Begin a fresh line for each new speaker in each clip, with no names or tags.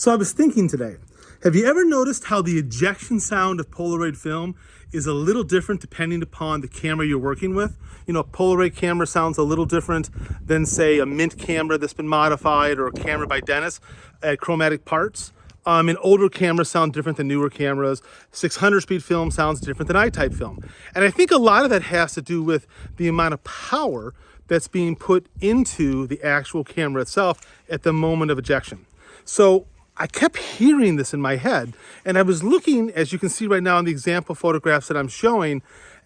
So I was thinking today, have you ever noticed how the ejection sound of Polaroid film is a little different depending upon the camera you're working with? You know, a Polaroid camera sounds a little different than, say, a Mint camera that's been modified, or a camera by Dennis at Chromatic Parts. And older cameras sound different than newer cameras. 600 speed film sounds different than I-type film. And I think a lot of that has to do with the amount of power that's being put into the actual camera itself at the moment of ejection. So I kept hearing this in my head, and I was looking, as you can see right now in the example photographs that I'm showing,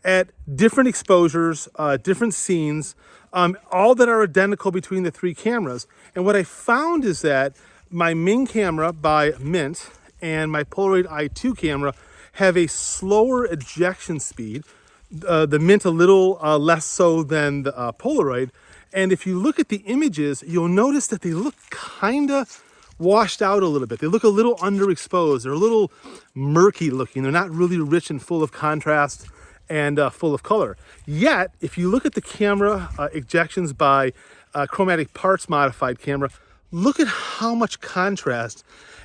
at different exposures, different scenes, all that are identical between the three cameras. And what I found is that my main camera by Mint and my Polaroid i2 camera have a slower ejection speed. The Mint a little less so than the Polaroid. And if you look at the images, you'll notice that they look kind of washed out a little bit. They look a little underexposed. They're a little murky looking. They're not really rich and full of contrast and full of color. Yet, if you look at the camera ejections by Chromatic Parts modified camera, look at how much contrast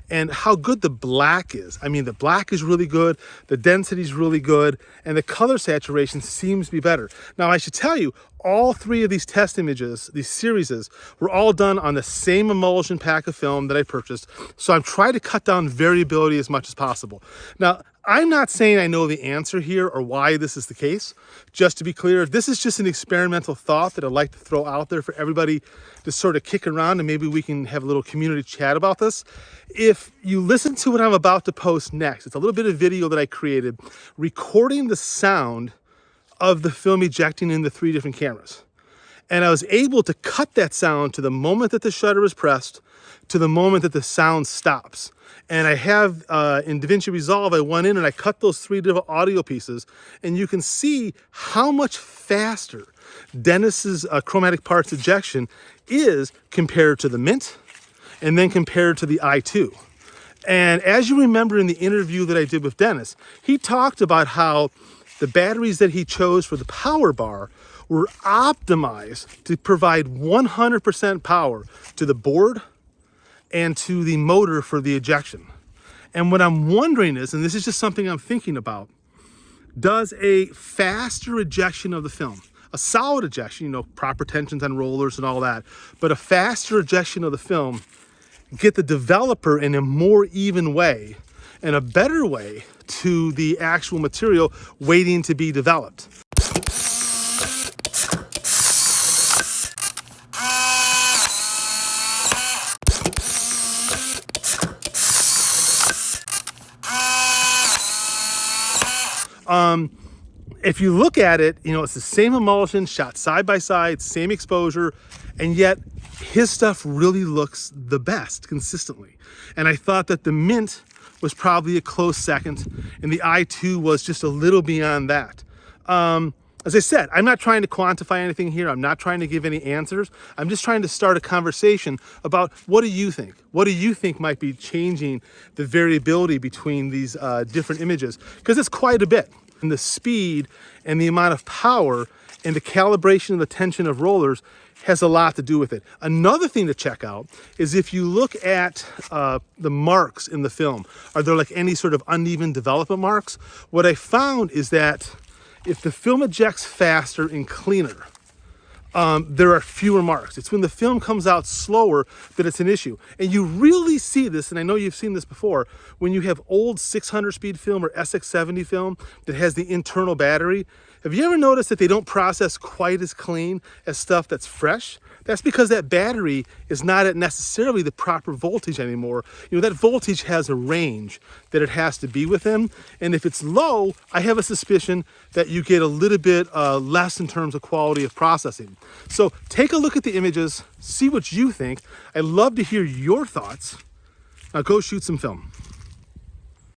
and how good the black is. I mean, the black is really good, the density is really good, and the color saturation seems to be better. Now, I should tell you, all three of these test images, these series, were all done on the same emulsion pack of film that I purchased. So I'm trying to cut down variability as much as possible. Now, I'm not saying I know the answer here or why this is the case. Just to be clear, this is just an experimental thought that I'd like to throw out there for everybody to sort of kick around, and maybe we can have a little community chat about this. If you listen to what I'm about to post next, it's a little bit of video that I created recording the sound of the film ejecting in the three different cameras. And I was able to cut that sound to the moment that the shutter is pressed, to the moment that the sound stops. And I have, in DaVinci Resolve, I went in and I cut those three different audio pieces, and you can see how much faster Dennis's Chromatic Parts ejection is compared to the Mint, and then compared to the i2. And as you remember in the interview that I did with Dennis, he talked about how the batteries that he chose for the power bar were optimized to provide 100% power to the board and to the motor for the ejection. And what I'm wondering is, and this is just something I'm thinking about, does a faster ejection of the film, a solid ejection, you know, proper tensions on rollers and all that, but a faster ejection of the film, get the developer in a more even way and a better way to the actual material waiting to be developed? If you look at it, you know, it's the same emulsion shot side by side, same exposure, and yet his stuff really looks the best consistently. And I thought that the Mint was probably a close second, and the i2 was just a little beyond that. As I said, I'm not trying to quantify anything here. I'm not trying to give any answers. I'm just trying to start a conversation about, what do you think? What do you think might be changing the variability between these different images? Because it's quite a bit. And the speed and the amount of power and the calibration and the tension of rollers has a lot to do with it. Another thing to check out is if you look at the marks in the film, are there like any sort of uneven development marks? What I found is that if the film ejects faster and cleaner, there are fewer marks. It's when the film comes out slower that it's an issue. And you really see this, and I know you've seen this before, when you have old 600 speed film or SX70 film that has the internal battery. Have you ever noticed that they don't process quite as clean as stuff that's fresh? That's because that battery is not at necessarily the proper voltage anymore. You know, that voltage has a range that it has to be within. And if it's low, I have a suspicion that you get a little bit less in terms of quality of processing. So take a look at the images, see what you think. I'd love to hear your thoughts. Now go shoot some film.